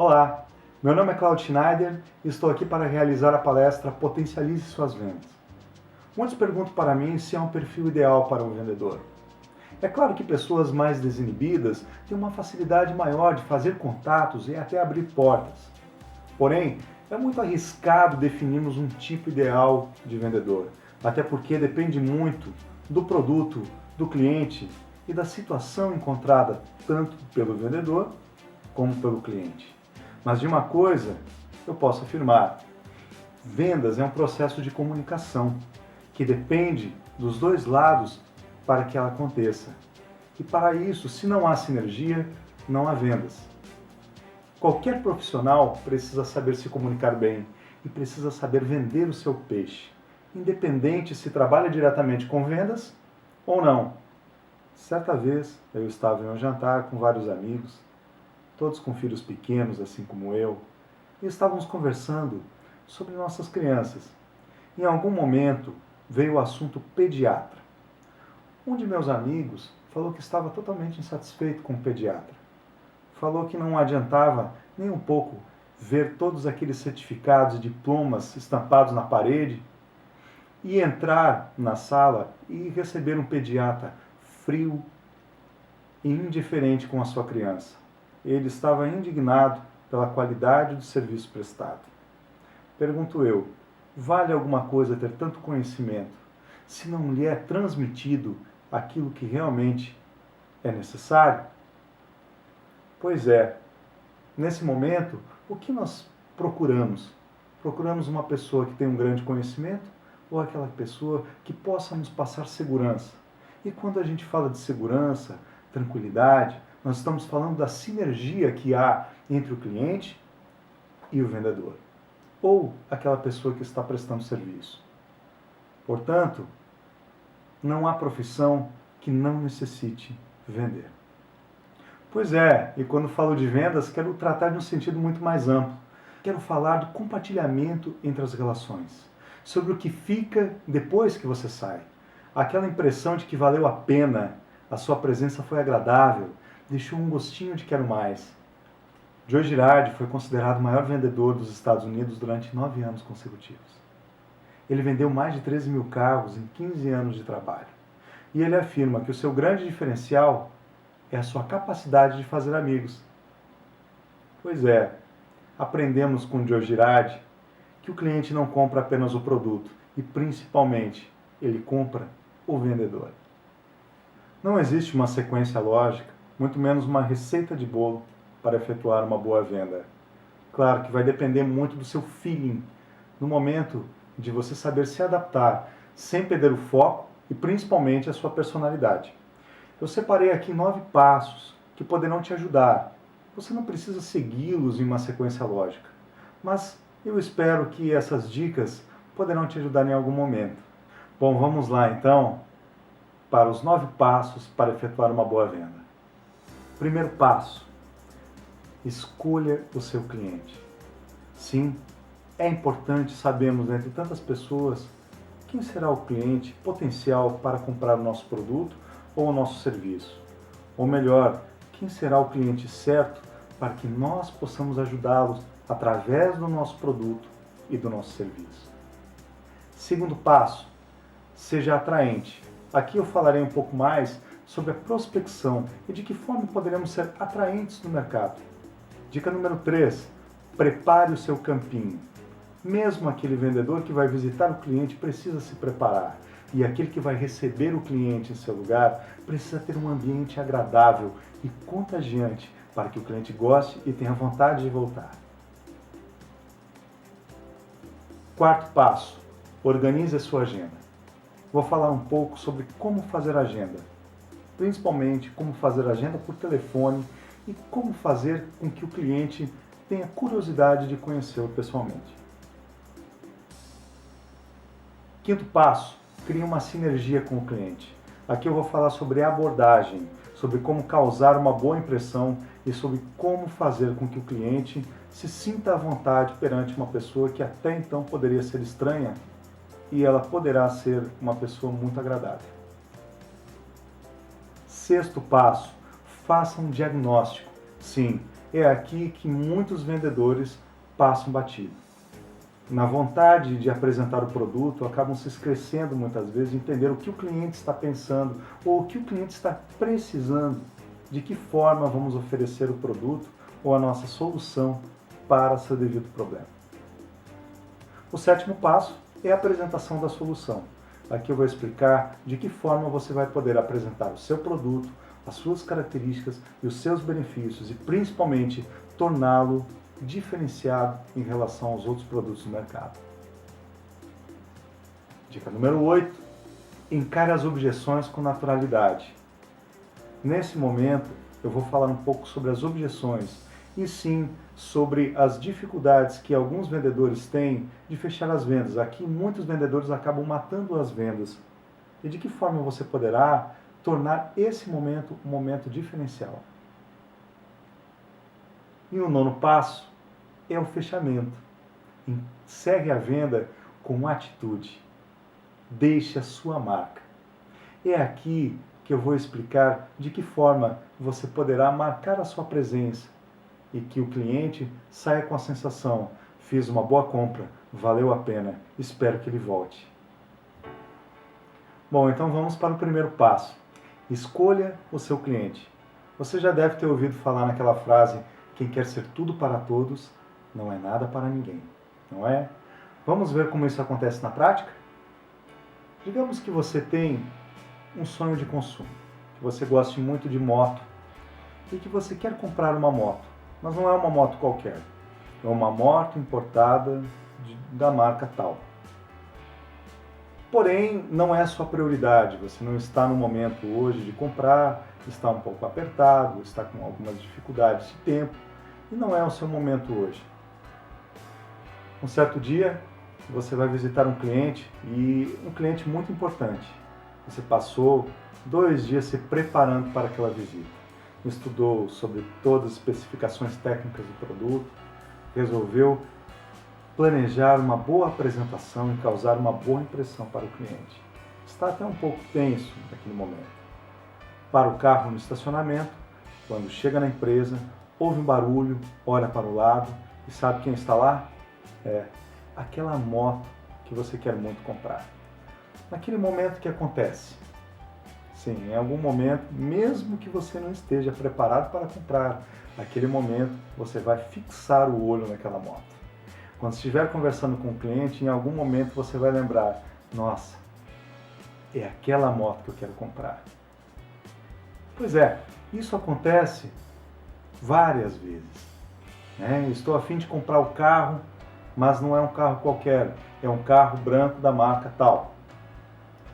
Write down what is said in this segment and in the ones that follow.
Olá, meu nome é Claudio Schneider e estou aqui para realizar a palestra Potencialize Suas Vendas. Muitos perguntam para mim se há um perfil ideal para um vendedor. É claro que pessoas mais desinibidas têm uma facilidade maior de fazer contatos e até abrir portas. Porém, é muito arriscado definirmos um tipo ideal de vendedor, até porque depende muito do produto, do cliente e da situação encontrada tanto pelo vendedor como pelo cliente. Mas de uma coisa eu posso afirmar: vendas é um processo de comunicação que depende dos dois lados para que ela aconteça. E para isso, se não há sinergia, não há vendas. Qualquer profissional precisa saber se comunicar bem e precisa saber vender o seu peixe, independente se trabalha diretamente com vendas ou não. Certa vez eu estava em um jantar com vários amigos, todos com filhos pequenos, assim como eu, e estávamos conversando sobre nossas crianças. Em algum momento veio o assunto pediatra. Um de meus amigos falou que estava totalmente insatisfeito com o pediatra. Falou que não adiantava nem um pouco ver todos aqueles certificados e diplomas estampados na parede e entrar na sala e receber um pediatra frio e indiferente com a sua criança. Ele estava indignado pela qualidade do serviço prestado. Pergunto eu, vale alguma coisa ter tanto conhecimento se não lhe é transmitido aquilo que realmente é necessário? Pois é, nesse momento, o que nós procuramos? Procuramos uma pessoa que tem um grande conhecimento ou aquela pessoa que possa nos passar segurança? E quando a gente fala de segurança, tranquilidade, nós estamos falando da sinergia que há entre o cliente e o vendedor, ou aquela pessoa que está prestando serviço. Portanto, não há profissão que não necessite vender. Pois é, e quando falo de vendas, quero tratar de um sentido muito mais amplo. Quero falar do compartilhamento entre as relações, sobre o que fica depois que você sai. Aquela impressão de que valeu a pena, a sua presença foi agradável, deixou um gostinho de quero mais. Joe Girardi foi considerado o maior vendedor dos Estados Unidos durante 9 anos consecutivos. Ele vendeu mais de 13 mil carros em 15 anos de trabalho. E ele afirma que o seu grande diferencial é a sua capacidade de fazer amigos. Pois é, aprendemos com Joe Girardi que o cliente não compra apenas o produto e, principalmente, ele compra o vendedor. Não existe uma sequência lógica, muito menos uma receita de bolo para efetuar uma boa venda. Claro que vai depender muito do seu feeling, no momento de você saber se adaptar, sem perder o foco e principalmente a sua personalidade. Eu separei aqui 9 passos que poderão te ajudar. Você não precisa segui-los em uma sequência lógica, mas eu espero que essas dicas poderão te ajudar em algum momento. Bom, vamos lá então para os 9 passos para efetuar uma boa venda. Primeiro passo: escolha o seu cliente. Sim, é importante sabermos entre tantas pessoas quem será o cliente potencial para comprar o nosso produto ou o nosso serviço. Ou melhor, quem será o cliente certo para que nós possamos ajudá-los através do nosso produto e do nosso serviço. Segundo passo: seja atraente. Aqui eu falarei um pouco mais sobre a prospecção e de que forma poderemos ser atraentes no mercado. Dica número 3, prepare o seu campinho. Mesmo aquele vendedor que vai visitar o cliente precisa se preparar. E aquele que vai receber o cliente em seu lugar precisa ter um ambiente agradável e contagiante para que o cliente goste e tenha vontade de voltar. Quarto passo, organize a sua agenda. Vou falar um pouco sobre como fazer agenda, principalmente como fazer agenda por telefone e como fazer com que o cliente tenha curiosidade de conhecê-lo pessoalmente. Quinto passo, crie uma sinergia com o cliente. Aqui eu vou falar sobre abordagem, sobre como causar uma boa impressão e sobre como fazer com que o cliente se sinta à vontade perante uma pessoa que até então poderia ser estranha e ela poderá ser uma pessoa muito agradável. Sexto passo, faça um diagnóstico. Sim, é aqui que muitos vendedores passam batido. Na vontade de apresentar o produto, acabam se esquecendo muitas vezes de entender o que o cliente está pensando ou o que o cliente está precisando, de que forma vamos oferecer o produto ou a nossa solução para seu devido problema. O sétimo passo é a apresentação da solução. Aqui eu vou explicar de que forma você vai poder apresentar o seu produto, as suas características e os seus benefícios e principalmente torná-lo diferenciado em relação aos outros produtos do mercado. Dica número 8. Encare as objeções com naturalidade. Nesse momento, eu vou falar um pouco sobre as objeções e sim sobre as dificuldades que alguns vendedores têm de fechar as vendas. Aqui, muitos vendedores acabam matando as vendas. E de que forma você poderá tornar esse momento um momento diferencial? E o nono passo é o fechamento. Encerre a venda com atitude. Deixe a sua marca. É aqui que eu vou explicar de que forma você poderá marcar a sua presença e que o cliente saia com a sensação: fiz uma boa compra, valeu a pena, espero que ele volte. Bom, então vamos para o primeiro passo. Escolha o seu cliente. Você já deve ter ouvido falar naquela frase: quem quer ser tudo para todos, não é nada para ninguém, não é? Vamos ver como isso acontece na prática? Digamos que você tem um sonho de consumo, que você goste muito de moto e que você quer comprar uma moto, mas não é uma moto qualquer, é uma moto importada da marca tal. Porém, não é a sua prioridade, você não está no momento hoje de comprar, está um pouco apertado, está com algumas dificuldades de tempo e não é o seu momento hoje. Um certo dia, você vai visitar um cliente e um cliente muito importante. Você passou 2 dias se preparando para aquela visita. Estudou sobre todas as especificações técnicas do produto, resolveu planejar uma boa apresentação e causar uma boa impressão para o cliente. Está até um pouco tenso naquele momento. Para o carro no estacionamento, quando chega na empresa, ouve um barulho, olha para o lado e sabe quem está lá? É aquela moto que você quer muito comprar. Naquele momento que acontece? Sim, em algum momento, mesmo que você não esteja preparado para comprar, naquele momento você vai fixar o olho naquela moto. Quando estiver conversando com o cliente, em algum momento você vai lembrar: nossa, é aquela moto que eu quero comprar. Pois é, isso acontece várias vezes. Estou a fim de comprar o carro, mas não é um carro qualquer, é um carro branco da marca tal.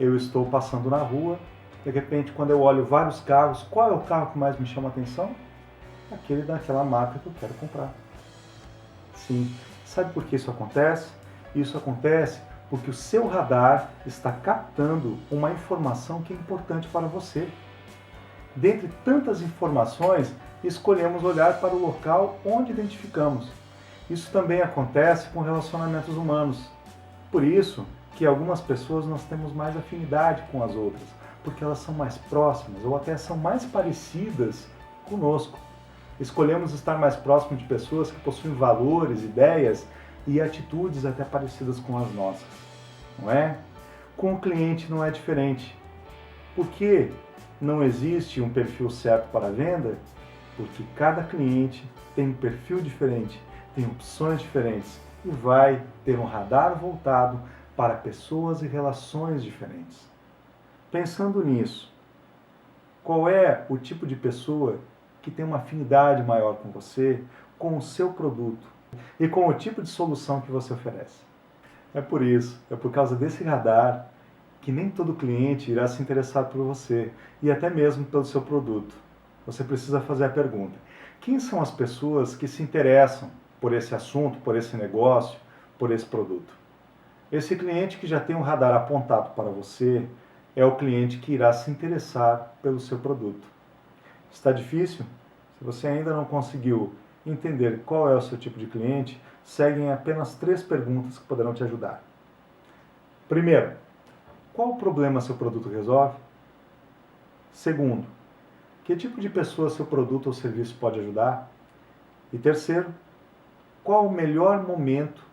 Eu estou passando na rua, de repente, quando eu olho vários carros, qual é o carro que mais me chama a atenção? Aquele daquela marca que eu quero comprar. Sim, sabe por que isso acontece? Isso acontece porque o seu radar está captando uma informação que é importante para você. Dentre tantas informações, escolhemos olhar para o local onde identificamos. Isso também acontece com relacionamentos humanos. Por isso que algumas pessoas nós temos mais afinidade com as outras, porque elas são mais próximas ou até são mais parecidas conosco. Escolhemos estar mais próximo de pessoas que possuem valores, ideias e atitudes até parecidas com as nossas, não é? Com o cliente não é diferente. Por que não existe um perfil certo para a venda? Porque cada cliente tem um perfil diferente, tem opções diferentes e vai ter um radar voltado para pessoas e relações diferentes. Pensando nisso, qual é o tipo de pessoa que tem uma afinidade maior com você, com o seu produto e com o tipo de solução que você oferece? É por isso, é por causa desse radar que nem todo cliente irá se interessar por você e até mesmo pelo seu produto. Você precisa fazer a pergunta: quem são as pessoas que se interessam por esse assunto, por esse negócio, por esse produto? Esse cliente que já tem um radar apontado para você é o cliente que irá se interessar pelo seu produto. Está difícil? Se você ainda não conseguiu entender qual é o seu tipo de cliente, seguem apenas 3 perguntas que poderão te ajudar. Primeiro, qual problema seu produto resolve? Segundo, Que tipo de pessoa seu produto ou serviço pode ajudar? E terceiro, qual o melhor momento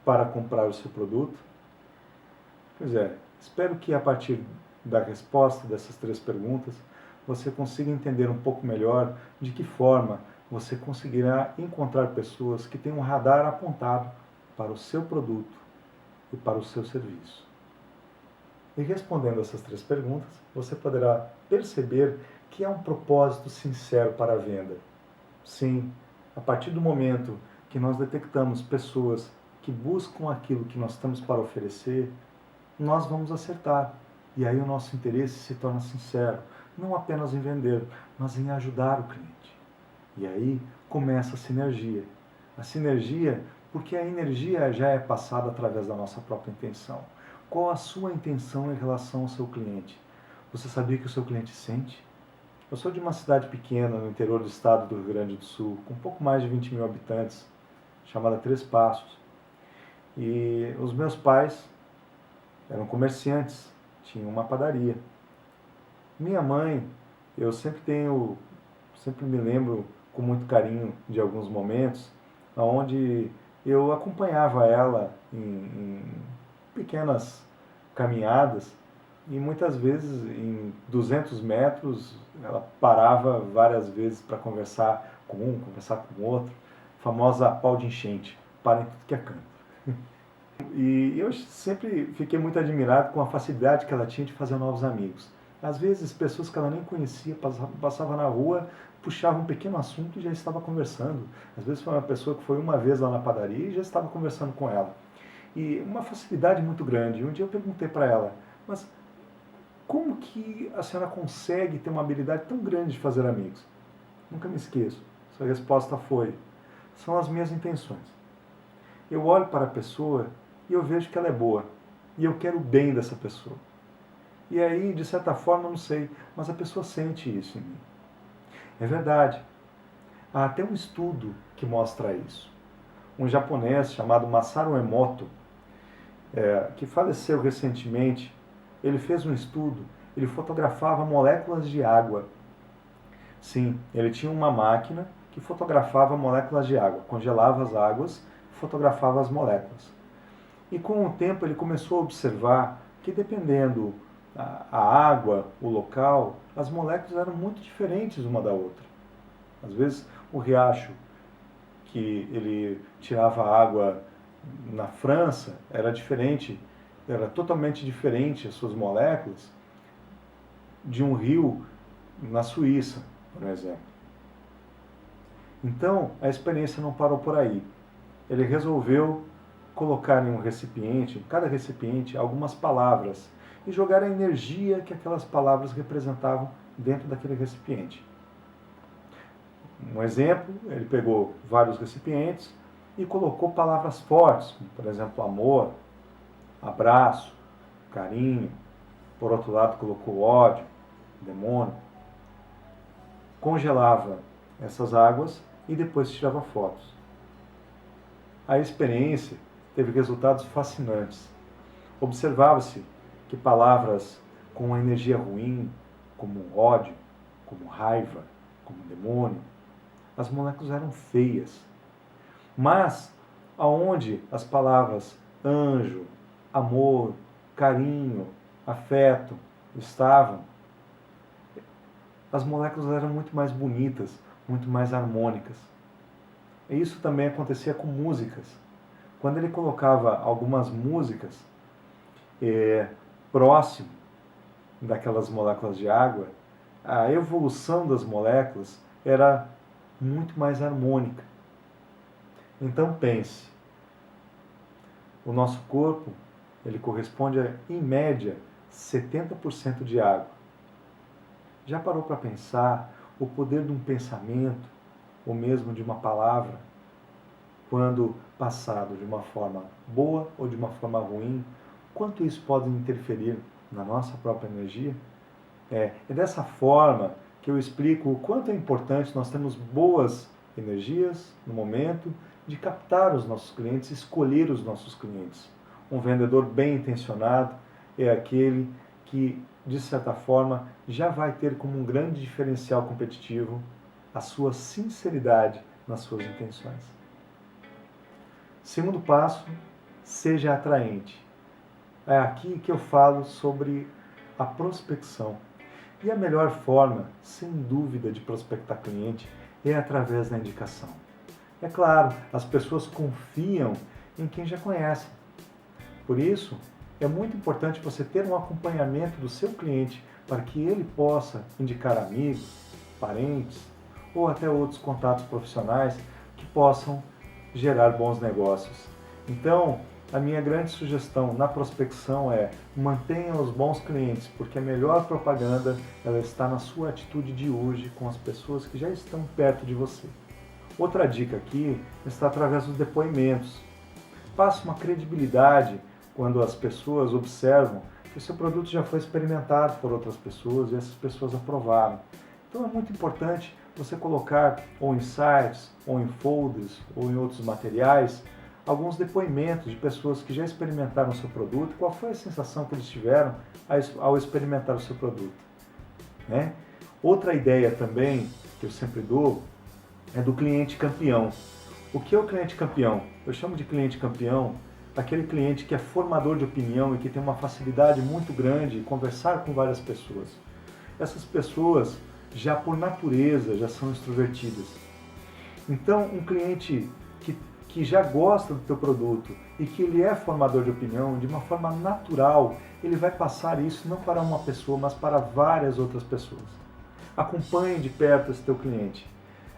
para comprar o seu produto? Pois é, espero que a partir da resposta dessas 3 perguntas você consiga entender um pouco melhor de que forma você conseguirá encontrar pessoas que têm um radar apontado para o seu produto e para o seu serviço. E respondendo essas 3 perguntas, você poderá perceber que há um propósito sincero para a venda. Sim, a partir do momento que nós detectamos pessoas que buscam aquilo que nós temos para oferecer, nós vamos acertar. E aí o nosso interesse se torna sincero, não apenas em vender, mas em ajudar o cliente. E aí começa a sinergia. A sinergia, porque a energia já é passada através da nossa própria intenção. Qual a sua intenção em relação ao seu cliente? Você sabia que o seu cliente sente? Eu sou de uma cidade pequena no interior do estado do Rio Grande do Sul, com um pouco mais de 20 mil habitantes, chamada Três Passos. E os meus pais eram comerciantes, tinham uma padaria. Minha mãe, eu sempre me lembro com muito carinho de alguns momentos, onde eu acompanhava ela em pequenas caminhadas e muitas vezes em 200 metros ela parava várias vezes para conversar com um, conversar com o outro, a famosa pau de enchente, para em tudo que é canto. E eu sempre fiquei muito admirado com a facilidade que ela tinha de fazer novos amigos. Às vezes, pessoas que ela nem conhecia passavam na rua, puxavam um pequeno assunto e já estava conversando. Às vezes foi uma pessoa que foi uma vez lá na padaria e já estava conversando com ela. E uma facilidade muito grande. Um dia eu perguntei para ela, mas como que a senhora consegue ter uma habilidade tão grande de fazer amigos? Nunca me esqueço. Sua resposta foi, são as minhas intenções. Eu olho para a pessoa e eu vejo que ela é boa. E eu quero o bem dessa pessoa. E aí, de certa forma, não sei, mas a pessoa sente isso em mim. É verdade. Há até um estudo que mostra isso. Um japonês chamado Masaru Emoto, que faleceu recentemente, ele fez um estudo, ele fotografava moléculas de água. Sim, ele tinha uma máquina que fotografava moléculas de água, congelava as águas, fotografava as moléculas. E com o tempo ele começou a observar que dependendo a água, o local, as moléculas eram muito diferentes uma da outra. Às vezes o riacho que ele tirava água na França era diferente, era totalmente diferente as suas moléculas de um rio na Suíça, por exemplo. Então a experiência não parou por aí. Ele resolveu colocar em um recipiente, em cada recipiente, algumas palavras e jogar a energia que aquelas palavras representavam dentro daquele recipiente. Um exemplo, ele pegou vários recipientes e colocou palavras fortes, como, por exemplo, amor, abraço, carinho. Por outro lado, colocou ódio, demônio. Congelava essas águas e depois tirava fotos. A experiência teve resultados fascinantes. Observava-se que palavras com energia ruim, como ódio, como raiva, como demônio, as moléculas eram feias. Mas aonde as palavras anjo, amor, carinho, afeto estavam, as moléculas eram muito mais bonitas, muito mais harmônicas. E isso também acontecia com músicas. Quando ele colocava algumas músicas próximo daquelas moléculas de água, a evolução das moléculas era muito mais harmônica. Então pense, o nosso corpo ele corresponde a, em média, 70% de água. Já parou para pensar o poder de um pensamento, ou mesmo de uma palavra, quando passado de uma forma boa ou de uma forma ruim, quanto isso pode interferir na nossa própria energia? É dessa forma que eu explico o quanto é importante nós termos boas energias no momento de captar os nossos clientes, escolher os nossos clientes. Um vendedor bem intencionado é aquele que de certa forma, já vai ter como um grande diferencial competitivo a sua sinceridade nas suas intenções. Segundo passo, seja atraente. É aqui que eu falo sobre a prospecção. E a melhor forma, sem dúvida, de prospectar cliente é através da indicação. É claro, as pessoas confiam em quem já conhece. Por isso, é muito importante você ter um acompanhamento do seu cliente para que ele possa indicar amigos, parentes ou até outros contatos profissionais que possam gerar bons negócios. Então, a minha grande sugestão na prospecção é mantenha os bons clientes, porque a melhor propaganda ela está na sua atitude de hoje com as pessoas que já estão perto de você. Outra dica aqui está através dos depoimentos. Passe uma credibilidade quando as pessoas observam que o seu produto já foi experimentado por outras pessoas e essas pessoas aprovaram. Então é muito importante você colocar ou em sites, ou em folders, ou em outros materiais, alguns depoimentos de pessoas que já experimentaram o seu produto, qual foi a sensação que eles tiveram ao experimentar o seu produto. Né? Outra ideia também que eu sempre dou é do cliente campeão. O que é o cliente campeão? Eu chamo de cliente campeão aquele cliente que é formador de opinião e que tem uma facilidade muito grande em conversar com várias pessoas. Essas pessoas, já por natureza, já são extrovertidas. Então, um cliente que já gosta do teu produto e que ele é formador de opinião, de uma forma natural, ele vai passar isso não para uma pessoa, mas para várias outras pessoas. Acompanhe de perto esse teu cliente.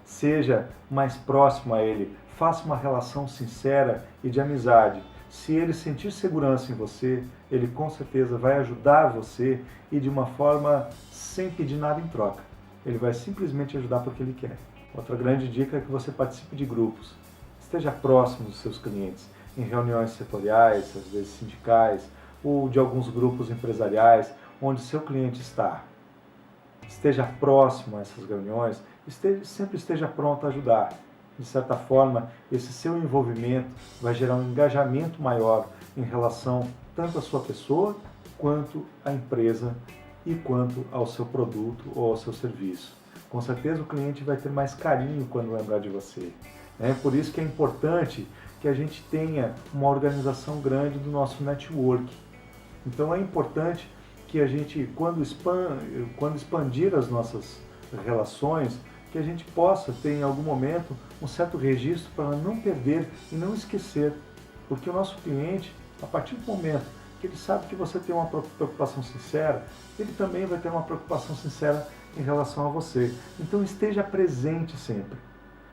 Seja mais próximo a ele, faça uma relação sincera e de amizade. Se ele sentir segurança em você, ele com certeza vai ajudar você e de uma forma sem pedir nada em troca. Ele vai simplesmente ajudar porque ele quer. Outra grande dica é que você participe de grupos. Esteja próximo dos seus clientes, em reuniões setoriais, às vezes sindicais, ou de alguns grupos empresariais, onde seu cliente está. Esteja próximo a essas reuniões, sempre esteja pronto a ajudar. De certa forma, esse seu envolvimento vai gerar um engajamento maior em relação tanto à sua pessoa, quanto à empresa e quanto ao seu produto ou ao seu serviço. Com certeza o cliente vai ter mais carinho quando lembrar de você. É por isso que é importante que a gente tenha uma organização grande do nosso network. Então é importante que a gente, quando expandir as nossas relações, que a gente possa ter em algum momento um certo registro para não perder e não esquecer. Porque o nosso cliente, a partir do momento que ele sabe que você tem uma preocupação sincera, ele também vai ter uma preocupação sincera em relação a você. Então esteja presente sempre.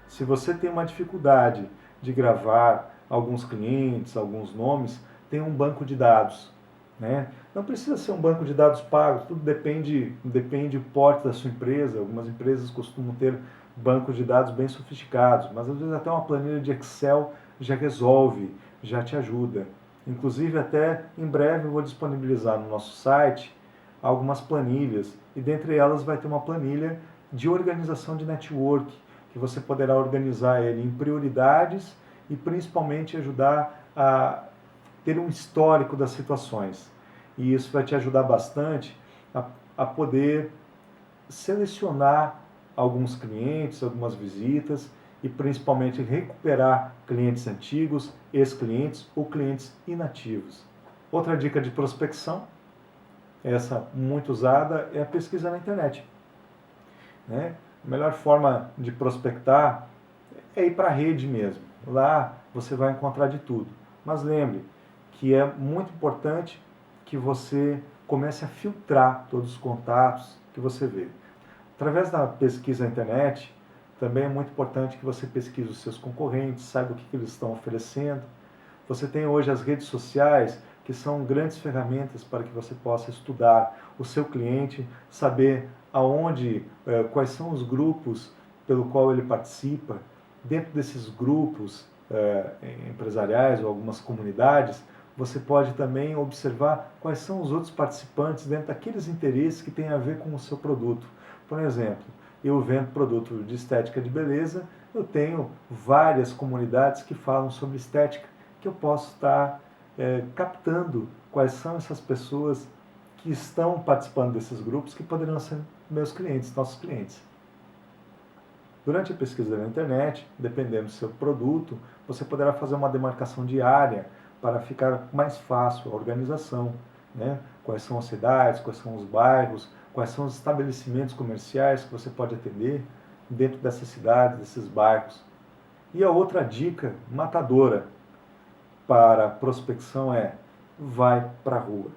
Se você tem uma dificuldade de gravar alguns clientes, alguns nomes, tem um banco de dados. Né? Não precisa ser um banco de dados pago, tudo depende do porte da sua empresa. Algumas empresas costumam ter bancos de dados bem sofisticados, mas às vezes até uma planilha de Excel já resolve, já te ajuda. Inclusive até em breve eu vou disponibilizar no nosso site algumas planilhas e dentre elas vai ter uma planilha de organização de network, que você poderá organizar ele em prioridades e principalmente ajudar a ter um histórico das situações. E isso vai te ajudar bastante a poder selecionar alguns clientes, algumas visitas e principalmente recuperar clientes antigos, ex-clientes ou clientes inativos. Outra dica de prospecção, essa muito usada, é a pesquisa na internet. Né? A melhor forma de prospectar é ir para a rede mesmo. Lá você vai encontrar de tudo. Mas lembre que é muito importante que você comece a filtrar todos os contatos que você vê. Através da pesquisa na internet, também é muito importante que você pesquise os seus concorrentes, saiba o que eles estão oferecendo. Você tem hoje as redes sociais, que são grandes ferramentas para que você possa estudar o seu cliente, saber quais são os grupos pelo qual ele participa. Dentro desses grupos empresariais ou algumas comunidades, você pode também observar quais são os outros participantes dentro daqueles interesses que têm a ver com o seu produto. Por exemplo, eu vendo produto de estética de beleza, eu tenho várias comunidades que falam sobre estética, que eu posso estar captando quais são essas pessoas que estão participando desses grupos que poderiam ser meus clientes, nossos clientes. Durante a pesquisa na internet, dependendo do seu produto, você poderá fazer uma demarcação diária para ficar mais fácil a organização, né? Quais são as cidades, quais são os bairros, quais são os estabelecimentos comerciais que você pode atender dentro dessas cidades, desses bairros. E a outra dica matadora para prospecção é: vai para a rua.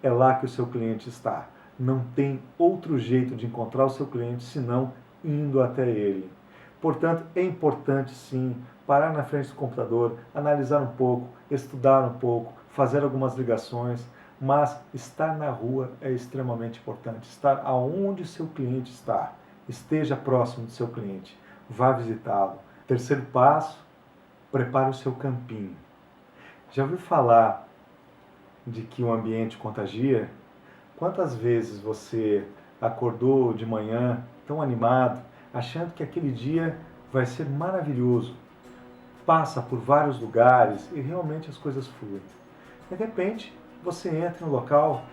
É lá que o seu cliente está. Não tem outro jeito de encontrar o seu cliente senão indo até ele. Portanto, é importante sim parar na frente do computador, analisar um pouco, estudar um pouco, fazer algumas ligações, mas estar na rua é extremamente importante. Estar aonde o seu cliente está. Esteja próximo do seu cliente. Vá visitá-lo. Terceiro passo, prepare o seu campinho. Já ouviu falar de que o ambiente contagia? Quantas vezes você acordou de manhã tão animado, achando que aquele dia vai ser maravilhoso, passa por vários lugares e realmente as coisas fluem. De repente, você entra em um local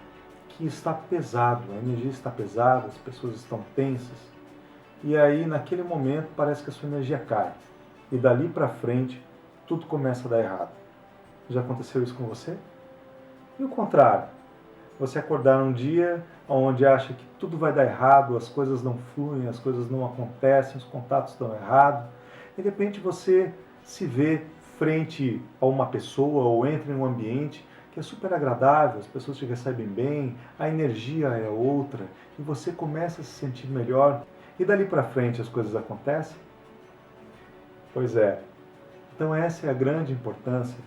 que está pesado, a energia está pesada, as pessoas estão tensas, e aí naquele momento parece que a sua energia cai, e dali para frente tudo começa a dar errado. Já aconteceu isso com você? E o contrário? Você acordar um dia onde acha que tudo vai dar errado, as coisas não fluem, as coisas não acontecem, os contatos estão errados. E de repente você se vê frente a uma pessoa ou entra em um ambiente que é super agradável, as pessoas te recebem bem, a energia é outra e você começa a se sentir melhor. E dali para frente as coisas acontecem? Pois é. Então essa é a grande importância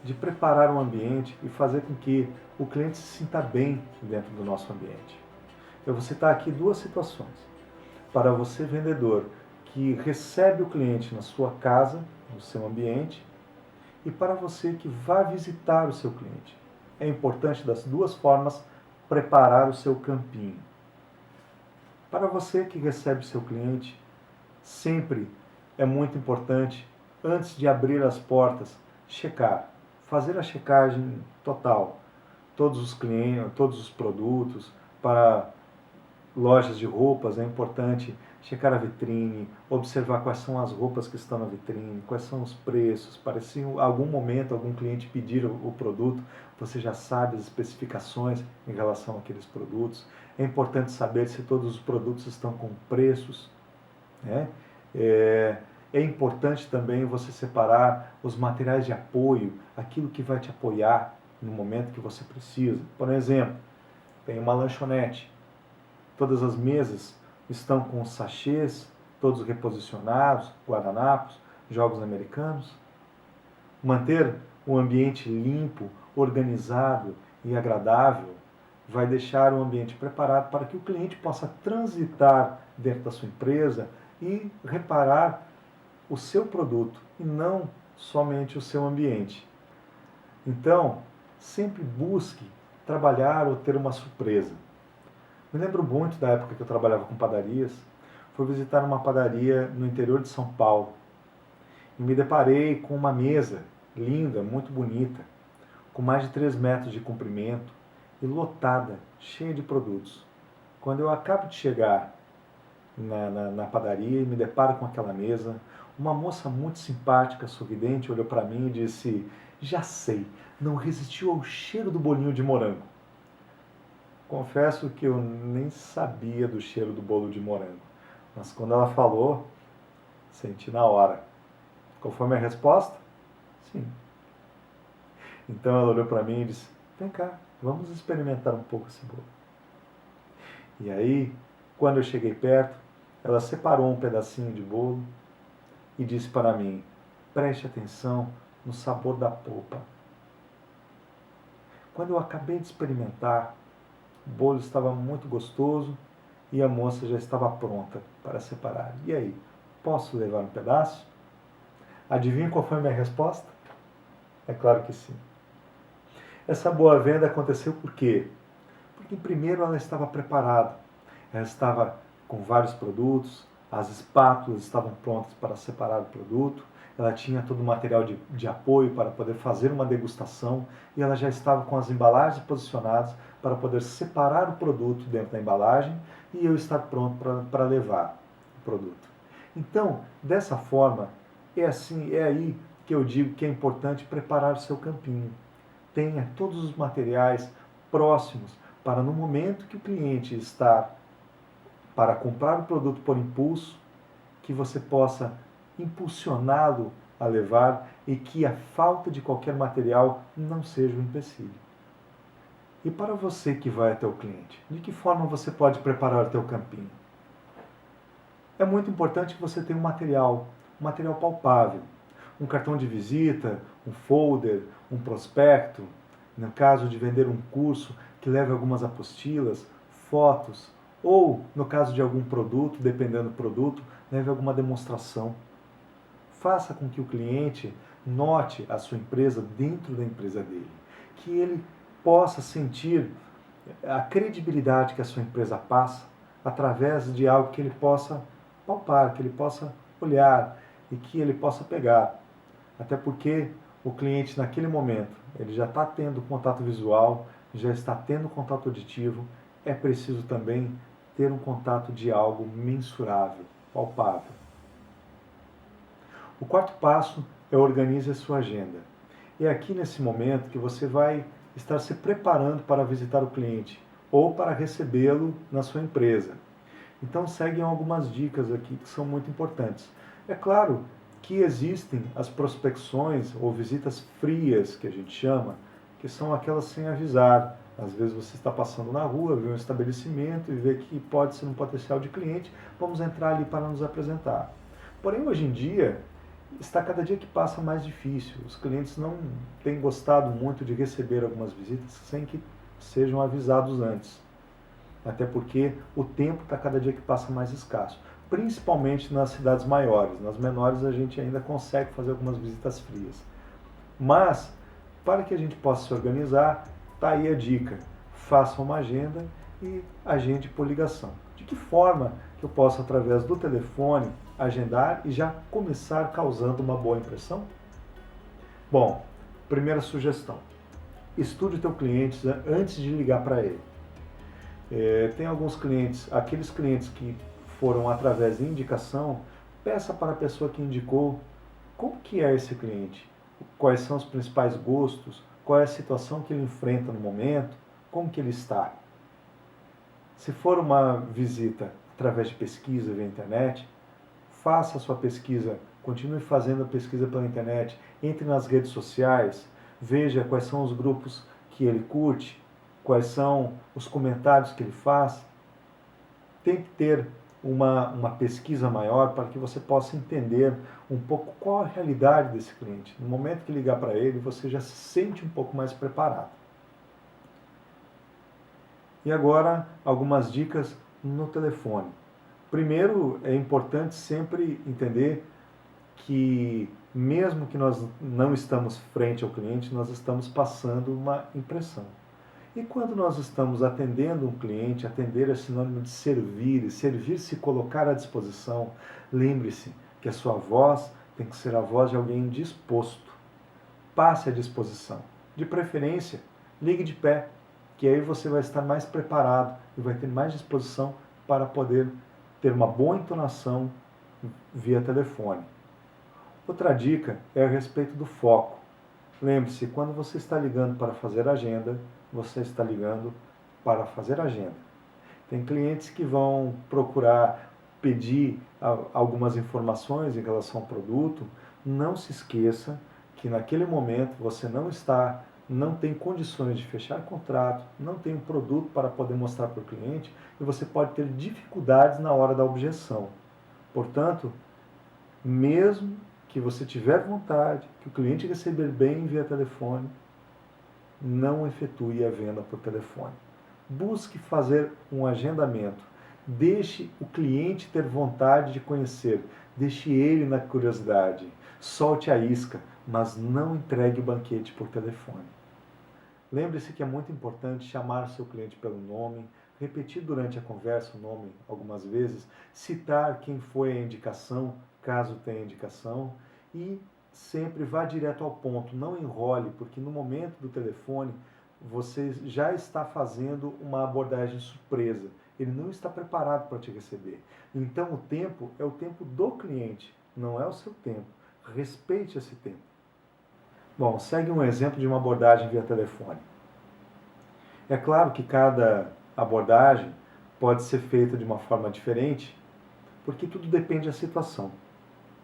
de preparar um ambiente e fazer com que o cliente se sinta bem dentro do nosso ambiente. Eu vou citar aqui duas situações. Para você, vendedor, que recebe o cliente na sua casa, no seu ambiente, e para você que vai visitar o seu cliente. É importante, das duas formas, preparar o seu campinho. Para você que recebe o seu cliente, sempre é muito importante, antes de abrir as portas, checar, fazer a checagem total. Todos os clientes, todos os produtos. Para lojas de roupas é importante checar a vitrine, observar quais são as roupas que estão na vitrine, quais são os preços, para se em algum momento algum cliente pedir o produto, você já sabe as especificações em relação àqueles produtos. É importante saber se todos os produtos estão com preços, né? É importante também você separar os materiais de apoio, aquilo que vai te apoiar no momento que você precisa. Por exemplo, tem uma lanchonete. Todas as mesas estão com sachês, todos reposicionados, guardanapos, jogos americanos. Manter o ambiente limpo, organizado e agradável vai deixar o ambiente preparado para que o cliente possa transitar dentro da sua empresa e reparar o seu produto e não somente o seu ambiente. Então, sempre busque trabalhar ou ter uma surpresa. Me lembro muito da época que eu trabalhava com padarias. Fui visitar uma padaria no interior de São Paulo e me deparei com uma mesa linda, muito bonita, com mais de 3 metros de comprimento e lotada, cheia de produtos. Quando eu acabo de chegar na padaria e me deparo com aquela mesa, uma moça muito simpática, sorridente, olhou para mim e disse: "Já sei, não resistiu ao cheiro do bolinho de morango." Confesso que eu nem sabia do cheiro do bolo de morango, mas quando ela falou, senti na hora. Qual foi a minha resposta? Sim. Então ela olhou para mim e disse: "Vem cá, vamos experimentar um pouco esse bolo." E aí, quando eu cheguei perto, ela separou um pedacinho de bolo e disse para mim: "Preste atenção no sabor da polpa." Quando eu acabei de experimentar, o bolo estava muito gostoso e a moça já estava pronta para separar. E aí, posso levar um pedaço? Adivinha qual foi a minha resposta? É claro que sim. Essa boa venda aconteceu por quê? Porque primeiro ela estava preparada. Ela estava com vários produtos, as espátulas estavam prontas para separar o produto, ela tinha todo o material de apoio para poder fazer uma degustação e ela já estava com as embalagens posicionadas para poder separar o produto dentro da embalagem e eu estar pronto para levar o produto. Então, dessa forma, é aí que eu digo que é importante preparar o seu campinho. Tenha todos os materiais próximos para no momento que o cliente está para comprar o produto por impulso, que você possa impulsioná-lo a levar e que a falta de qualquer material não seja um empecilho. E para você que vai até o cliente, de que forma você pode preparar o teu campinho? É muito importante que você tenha um material palpável, um cartão de visita, um folder, um prospecto, no caso de vender um curso que leve algumas apostilas, fotos, ou no caso de algum produto, dependendo do produto, leve alguma demonstração. Faça com que o cliente note a sua empresa dentro da empresa dele, que ele possa sentir a credibilidade que a sua empresa passa através de algo que ele possa palpar, que ele possa olhar e que ele possa pegar. Até porque o cliente naquele momento, ele já está tendo contato visual, já está tendo contato auditivo, é preciso também ter um contato de algo mensurável, palpável. O quarto passo é organize a sua agenda. É aqui nesse momento que você vai estar se preparando para visitar o cliente ou para recebê-lo na sua empresa. Então seguem algumas dicas aqui que são muito importantes. É claro que existem as prospecções ou visitas frias, que a gente chama, que são aquelas sem avisar. Às vezes você está passando na rua, vê um estabelecimento e vê que pode ser um potencial de cliente, vamos entrar ali para nos apresentar. Porém, hoje em dia, está cada dia que passa mais difícil. Os clientes não têm gostado muito de receber algumas visitas sem que sejam avisados antes. Até porque o tempo está cada dia que passa mais escasso. Principalmente nas cidades maiores. Nas menores a gente ainda consegue fazer algumas visitas frias. Mas, para que a gente possa se organizar, está aí a dica. Faça uma agenda e agende por ligação. De que forma que eu posso, através do telefone, agendar e já começar causando uma boa impressão? Bom, primeira sugestão. Estude o teu cliente antes de ligar para ele. Tem alguns clientes, aqueles clientes que foram através de indicação, peça para a pessoa que indicou como que é esse cliente, quais são os principais gostos, qual é a situação que ele enfrenta no momento, como que ele está. Se for uma visita através de pesquisa via internet, faça a sua pesquisa, continue fazendo a pesquisa pela internet, entre nas redes sociais, veja quais são os grupos que ele curte, quais são os comentários que ele faz. Tem que ter uma pesquisa maior para que você possa entender um pouco qual a realidade desse cliente. No momento que ligar para ele, você já se sente um pouco mais preparado. E agora, algumas dicas no telefone. Primeiro, é importante sempre entender que mesmo que nós não estamos frente ao cliente, nós estamos passando uma impressão. E quando nós estamos atendendo um cliente, atender é sinônimo de servir, e servir se colocar à disposição. Lembre-se que a sua voz tem que ser a voz de alguém disposto. Passe à disposição. De preferência, ligue de pé, que aí você vai estar mais preparado e vai ter mais disposição para poder ter uma boa entonação via telefone. Outra dica é a respeito do foco. Lembre-se, quando você está ligando para fazer agenda, você está ligando para fazer agenda. Tem clientes que vão procurar pedir algumas informações em relação ao produto. Não se esqueça que naquele momento você não tem condições de fechar contrato, não tem um produto para poder mostrar para o cliente e você pode ter dificuldades na hora da objeção. Portanto, mesmo que você tiver vontade, que o cliente receber bem via telefone, não efetue a venda por telefone. Busque fazer um agendamento. Deixe o cliente ter vontade de conhecer. Deixe ele na curiosidade. Solte a isca, mas não entregue o banquete por telefone. Lembre-se que é muito importante chamar o seu cliente pelo nome, repetir durante a conversa o nome algumas vezes, citar quem foi a indicação, caso tenha indicação, e sempre vá direto ao ponto, não enrole, porque no momento do telefone você já está fazendo uma abordagem surpresa. Ele não está preparado para te receber. Então o tempo é o tempo do cliente, não é o seu tempo. Respeite esse tempo. Bom, segue um exemplo de uma abordagem via telefone. É claro que cada abordagem pode ser feita de uma forma diferente, porque tudo depende da situação.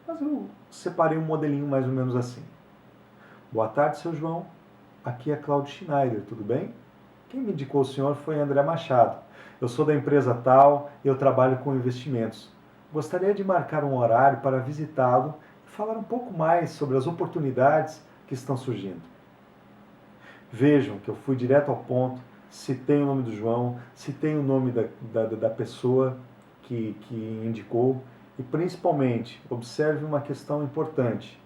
Mas eu separei um modelinho mais ou menos assim. Boa tarde, seu João. Aqui é Cláudio Schneider, tudo bem? Quem me indicou o senhor foi André Machado. Eu sou da empresa tal e eu trabalho com investimentos. Gostaria de marcar um horário para visitá-lo e falar um pouco mais sobre as oportunidades que estão surgindo. Vejam que eu fui direto ao ponto, citei o nome do João, citei o nome da pessoa que indicou e, principalmente, observe uma questão importante.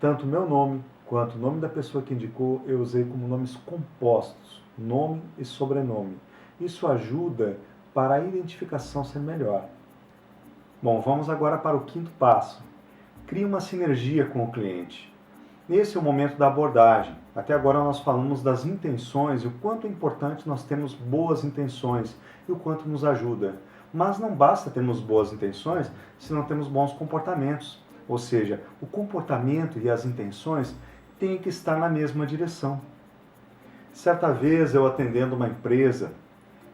Tanto o meu nome quanto o nome da pessoa que indicou, eu usei como nomes compostos, nome e sobrenome. Isso ajuda para a identificação ser melhor. Bom, vamos agora para o quinto passo. Crie uma sinergia com o cliente. Esse é o momento da abordagem. Até agora nós falamos das intenções e o quanto é importante nós termos boas intenções e o quanto nos ajuda. Mas não basta termos boas intenções se não temos bons comportamentos. Ou seja, o comportamento e as intenções têm que estar na mesma direção. Certa vez eu atendendo uma empresa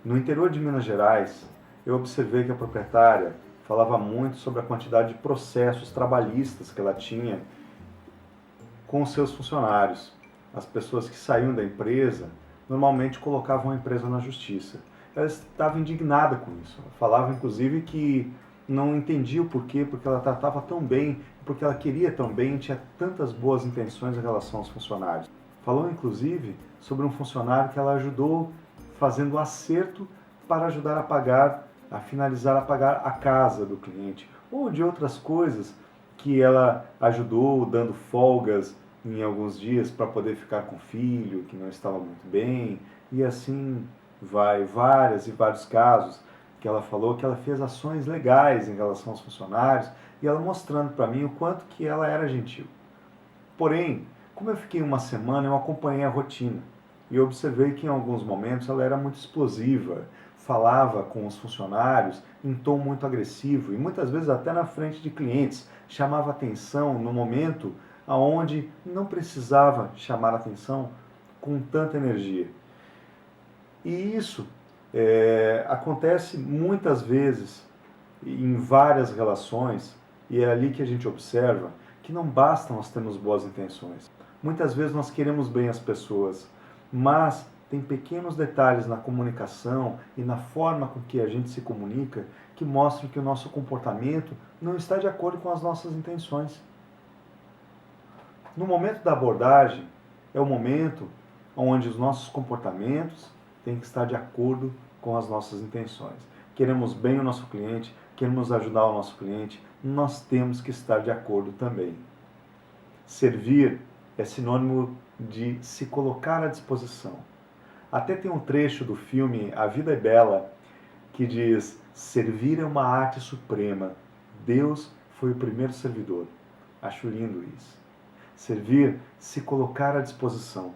no interior de Minas Gerais, eu observei que a proprietária falava muito sobre a quantidade de processos trabalhistas que ela tinha com os seus funcionários. As pessoas que saíam da empresa normalmente colocavam a empresa na justiça. Ela estava indignada com isso. Ela falava, inclusive, que não entendia o porquê, porque ela tratava tão bem, porque ela queria tão bem, tinha tantas boas intenções em relação aos funcionários. Falou, inclusive, sobre um funcionário que ela ajudou fazendo acerto para ajudar a pagar, a finalizar a pagar a casa do cliente, ou de outras coisas que ela ajudou dando folgas em alguns dias para poder ficar com o filho, que não estava muito bem, e assim vai, vários e vários casos que ela falou que ela fez ações legais em relação aos funcionários, e ela mostrando para mim o quanto que ela era gentil. Porém, como eu fiquei uma semana, eu acompanhei a rotina, e eu observei que em alguns momentos ela era muito explosiva, falava com os funcionários em tom muito agressivo, e muitas vezes até na frente de clientes, chamava atenção no momento aonde não precisava chamar atenção com tanta energia. E isso acontece muitas vezes em várias relações, e é ali que a gente observa que não basta nós termos boas intenções. Muitas vezes nós queremos bem as pessoas, mas tem pequenos detalhes na comunicação e na forma com que a gente se comunica que mostram que o nosso comportamento não está de acordo com as nossas intenções. No momento da abordagem, é o momento onde os nossos comportamentos têm que estar de acordo com as nossas intenções. Queremos bem o nosso cliente, queremos ajudar o nosso cliente, nós temos que estar de acordo também. Servir é sinônimo de se colocar à disposição. Até tem um trecho do filme A Vida é Bela que diz: servir é uma arte suprema. Deus foi o primeiro servidor. Acho lindo isso. Servir, se colocar à disposição.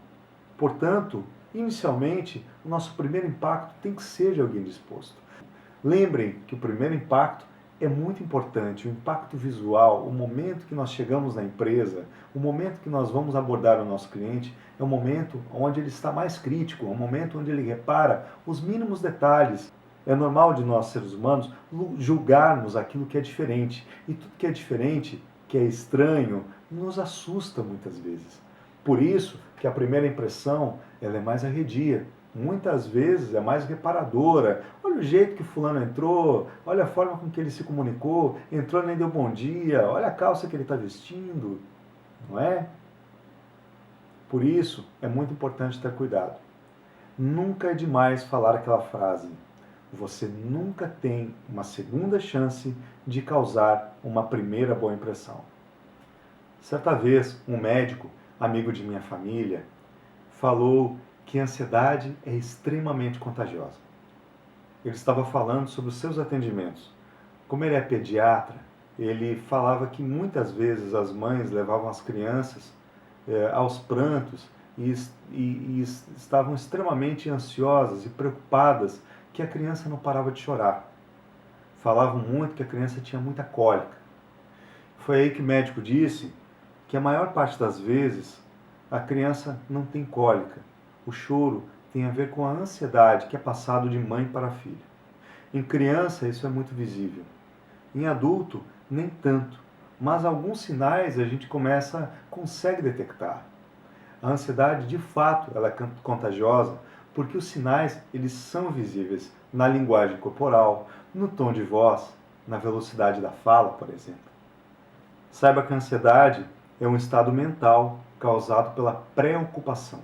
Portanto, inicialmente, o nosso primeiro impacto tem que ser de alguém disposto. Lembrem que o primeiro impacto é muito importante, o impacto visual, o momento que nós chegamos na empresa, o momento que nós vamos abordar o nosso cliente, é o momento onde ele está mais crítico, é o momento onde ele repara os mínimos detalhes. É normal de nós, seres humanos, julgarmos aquilo que é diferente. E tudo que é diferente, que é estranho, nos assusta muitas vezes. Por isso que a primeira impressão ela é mais arredia. Muitas vezes é mais reparadora. Olha o jeito que fulano entrou, olha a forma com que ele se comunicou, entrou e nem deu bom dia, olha a calça que ele está vestindo, não é? Por isso é muito importante ter cuidado. Nunca é demais falar aquela frase: você nunca tem uma segunda chance de causar uma primeira boa impressão. Certa vez, um médico, amigo de minha família, falou que a ansiedade é extremamente contagiosa. ele estava falando sobre os seus atendimentos. Como ele é pediatra, ele falava que muitas vezes as mães levavam as crianças aos prantos e estavam extremamente ansiosas e preocupadas que a criança não parava de chorar. Falavam muito que a criança tinha muita cólica. Foi aí que o médico disse que a maior parte das vezes a criança não tem cólica. O choro tem a ver com a ansiedade que é passado de mãe para filho. Em criança isso é muito visível. Em adulto, nem tanto. Mas alguns sinais a gente consegue detectar. A ansiedade, de fato, ela é contagiosa porque os sinais eles são visíveis na linguagem corporal, no tom de voz, na velocidade da fala, por exemplo. Saiba que a ansiedade é um estado mental causado pela preocupação.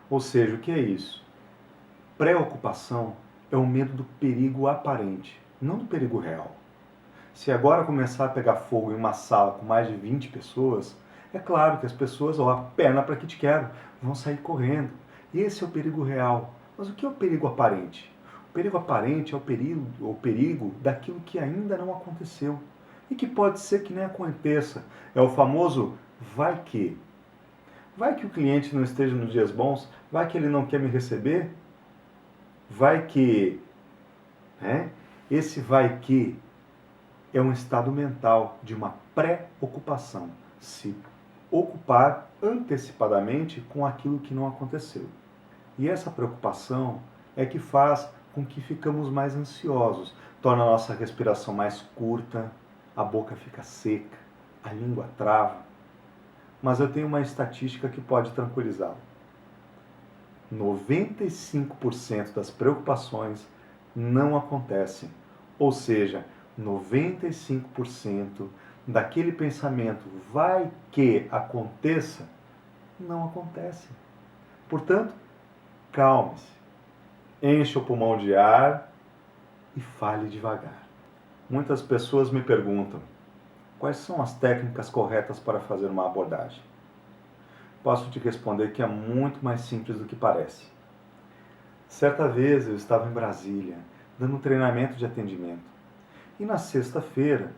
Ou seja, o que é isso? Preocupação é o medo do perigo aparente, não do perigo real. Se agora começar a pegar fogo em uma sala com mais de 20 pessoas, é claro que as pessoas, ó, perna para que te quero, vão sair correndo. Esse é o perigo real. Mas o que é o perigo aparente? O perigo aparente é o perigo daquilo que ainda não aconteceu e que pode ser que nem aconteça. É o famoso vai que. Vai que o cliente não esteja nos dias bons, vai que ele não quer me receber, vai que. Esse vai que é um estado mental de uma pré-ocupação. Se ocupar antecipadamente com aquilo que não aconteceu. E essa preocupação é que faz com que ficamos mais ansiosos, torna a nossa respiração mais curta, a boca fica seca, a língua trava. Mas eu tenho uma estatística que pode tranquilizá-lo. 95% das preocupações não acontecem. Ou seja, 95% daquele pensamento vai que aconteça, não acontece. Portanto, calme-se, encha o pulmão de ar e fale devagar. Muitas pessoas me perguntam, quais são as técnicas corretas para fazer uma abordagem? Posso te responder que é muito mais simples do que parece. Certa vez eu estava em Brasília, dando um treinamento de atendimento. E na sexta-feira,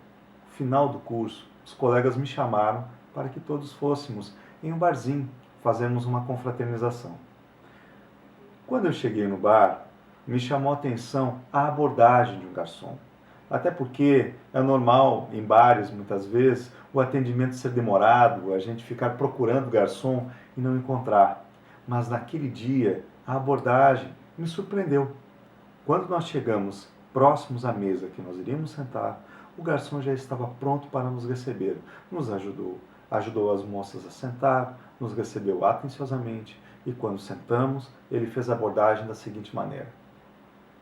final do curso, os colegas me chamaram para que todos fôssemos em um barzinho, fazermos uma confraternização. Quando eu cheguei no bar, me chamou a atenção a abordagem de um garçom. Até porque é normal em bares, muitas vezes, o atendimento ser demorado, a gente ficar procurando o garçom e não encontrar. Mas naquele dia, a abordagem me surpreendeu. Quando nós chegamos próximos à mesa que nós iríamos sentar, o garçom já estava pronto para nos receber. Nos ajudou as moças a sentar, nos recebeu atenciosamente e quando sentamos, ele fez a abordagem da seguinte maneira.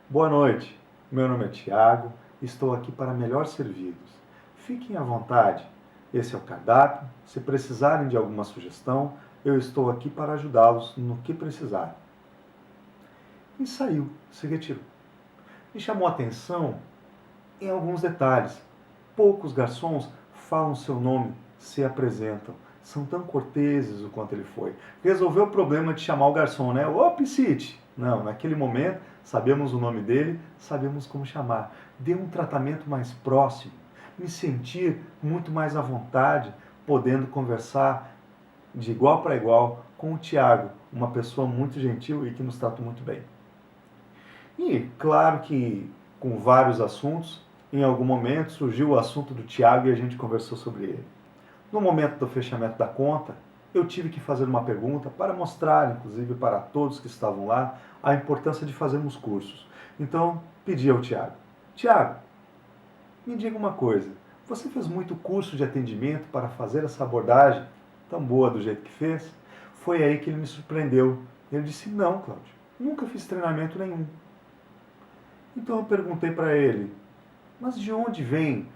Boa noite, meu nome é Tiago, estou aqui para melhor servi-los. Fiquem à vontade, esse é o cardápio, se precisarem de alguma sugestão, eu estou aqui para ajudá-los no que precisarem. E saiu, se retirou. Me chamou a atenção em alguns detalhes. Poucos garçons falam seu nome, se apresentam. São tão corteses o quanto ele foi. Resolveu o problema de chamar o garçom, né? Ô, Piscite! Não, naquele momento, sabemos o nome dele, sabemos como chamar. Deu um tratamento mais próximo. Me sentir muito mais à vontade, podendo conversar de igual para igual com o Tiago, uma pessoa muito gentil e que nos trata muito bem. E claro que com vários assuntos, em algum momento surgiu o assunto do Tiago e a gente conversou sobre ele. No momento do fechamento da conta, eu tive que fazer uma pergunta para mostrar, inclusive para todos que estavam lá, a importância de fazermos cursos. Então, pedi ao Tiago, Tiago, me diga uma coisa, você fez muito curso de atendimento para fazer essa abordagem tão boa do jeito que fez? Foi aí que ele me surpreendeu. Ele disse, não, Cláudio, nunca fiz treinamento nenhum. Então eu perguntei para ele, mas de onde vem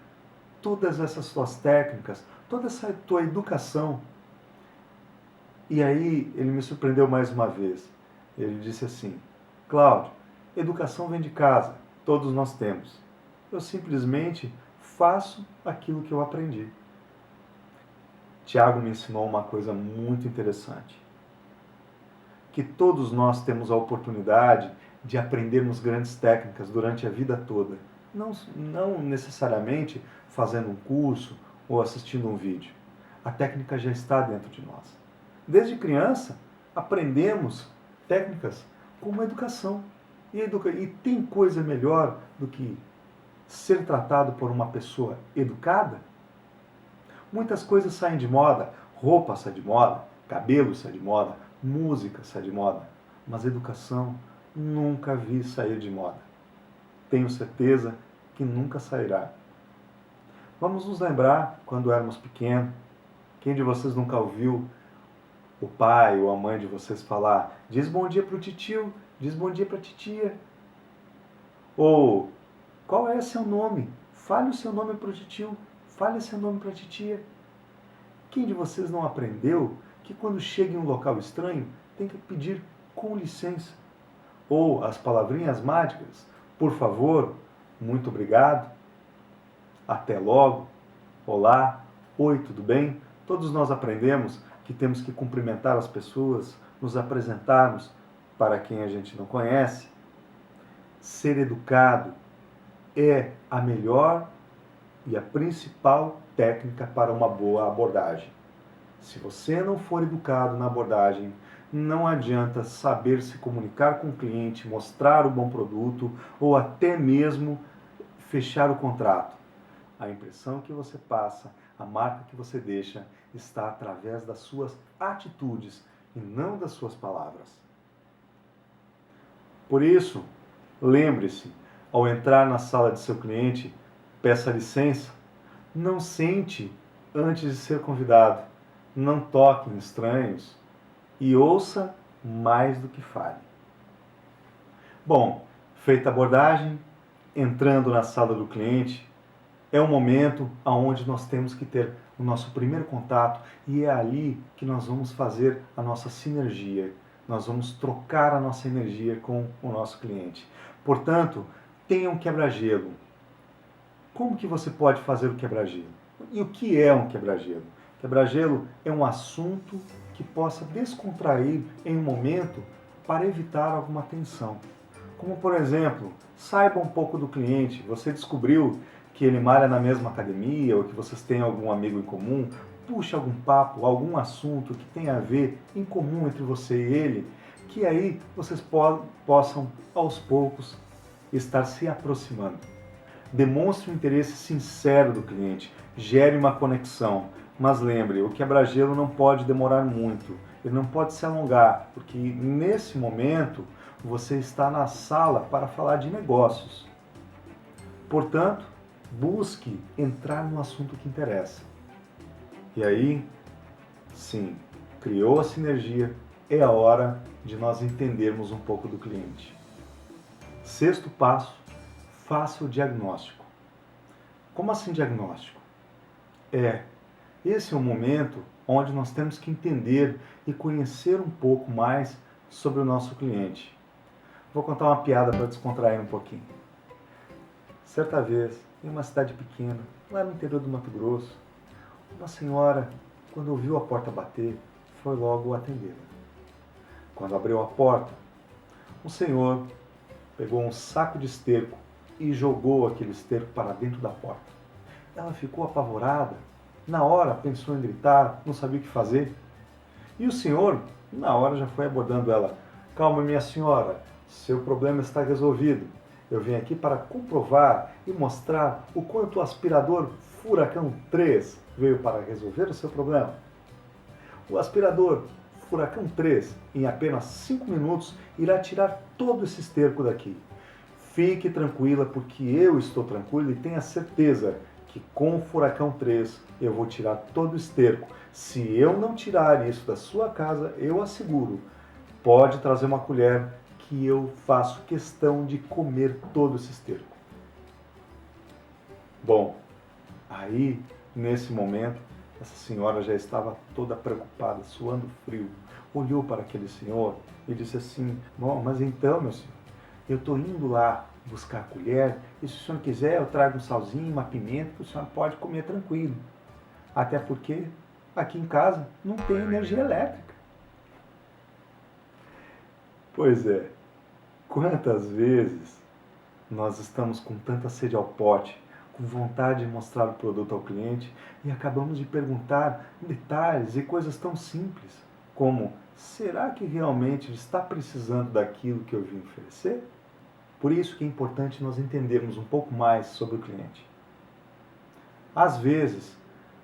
todas essas tuas técnicas, toda essa tua educação? E aí ele me surpreendeu mais uma vez. Ele disse assim, Cláudio, educação vem de casa, todos nós temos. Eu simplesmente faço aquilo que eu aprendi. Tiago me ensinou uma coisa muito interessante. Que todos nós temos a oportunidade de aprendermos grandes técnicas durante a vida toda. Não necessariamente fazendo um curso ou assistindo um vídeo. A técnica já está dentro de nós. Desde criança, aprendemos técnicas como educação. E tem coisa melhor do que ser tratado por uma pessoa educada? Muitas coisas saem de moda, roupa sai de moda, cabelo sai de moda, música sai de moda, mas educação nunca vi sair de moda. Tenho certeza que nunca sairá. Vamos nos lembrar quando éramos pequenos. Quem de vocês nunca ouviu o pai ou a mãe de vocês falar: diz bom dia para o titio, diz bom dia para a titia? Ou qual é seu nome? Fale o seu nome para o titio, fale seu nome para a titia. Quem de vocês não aprendeu que quando chega em um local estranho tem que pedir com licença? Ou as palavrinhas mágicas: por favor, muito obrigado, até logo, olá, oi, tudo bem? Todos nós aprendemos que temos que cumprimentar as pessoas, nos apresentarmos para quem a gente não conhece. Ser educado é a melhor e a principal técnica para uma boa abordagem. Se você não for educado na abordagem, não adianta saber se comunicar com o cliente, mostrar o bom produto ou até mesmo fechar o contrato. A impressão que você passa, a marca que você deixa, está através das suas atitudes e não das suas palavras. Por isso, lembre-se, ao entrar na sala de seu cliente, peça licença. Não sente antes de ser convidado. Não toque em estranhos. E ouça mais do que fale. Bom, feita a abordagem, entrando na sala do cliente, é o momento onde nós temos que ter o nosso primeiro contato e é ali que nós vamos fazer a nossa sinergia. Nós vamos trocar a nossa energia com o nosso cliente. Portanto, tenha um quebra-gelo. Como que você pode fazer o quebra-gelo? E o que é um quebra-gelo? Quebra-gelo é um assunto que possa descontrair em um momento para evitar alguma tensão. Como, por exemplo, saiba um pouco do cliente. Você descobriu que ele malha na mesma academia ou que vocês têm algum amigo em comum. Puxe algum papo, algum assunto que tenha a ver em comum entre você e ele, que aí vocês possam, aos poucos, estar se aproximando. Demonstre um interesse sincero do cliente, gere uma conexão. Mas lembre, o quebra-gelo não pode demorar muito, ele não pode se alongar, porque nesse momento você está na sala para falar de negócios. Portanto, busque entrar no assunto que interessa. E aí, sim, criou a sinergia, é a hora de nós entendermos um pouco do cliente. Sexto passo, faça o diagnóstico. Como assim diagnóstico? Esse é o momento onde nós temos que entender e conhecer um pouco mais sobre o nosso cliente. Vou contar uma piada para descontrair um pouquinho. Certa vez, em uma cidade pequena, lá no interior do Mato Grosso, uma senhora, quando ouviu a porta bater, foi logo atendê-la. Quando abriu a porta, o senhor pegou um saco de esterco e jogou aquele esterco para dentro da porta. Ela ficou apavorada. Na hora pensou em gritar, não sabia o que fazer. E o senhor, na hora, já foi abordando ela. Calma, minha senhora, seu problema está resolvido. Eu vim aqui para comprovar e mostrar o quanto o aspirador Furacão 3 veio para resolver o seu problema. O aspirador Furacão 3, em apenas 5 minutos, irá tirar todo esse esterco daqui. Fique tranquila, porque eu estou tranquilo e tenha certeza que com o Furacão 3 eu vou tirar todo o esterco. Se eu não tirar isso da sua casa, eu asseguro, pode trazer uma colher que eu faço questão de comer todo esse esterco. Bom, aí, nesse momento, essa senhora já estava toda preocupada, suando frio. Olhou para aquele senhor e disse assim: bom, mas então, meu senhor, eu estou indo lá buscar a colher, e se o senhor quiser eu trago um salzinho, uma pimenta, que o senhor pode comer tranquilo. Até porque aqui em casa não tem energia elétrica. Pois é, Quantas vezes nós estamos com tanta sede ao pote, com vontade de mostrar o produto ao cliente e acabamos de perguntar detalhes e coisas tão simples como: será que realmente ele está precisando daquilo que eu vim oferecer? Por isso que é importante nós entendermos um pouco mais sobre o cliente. Às vezes,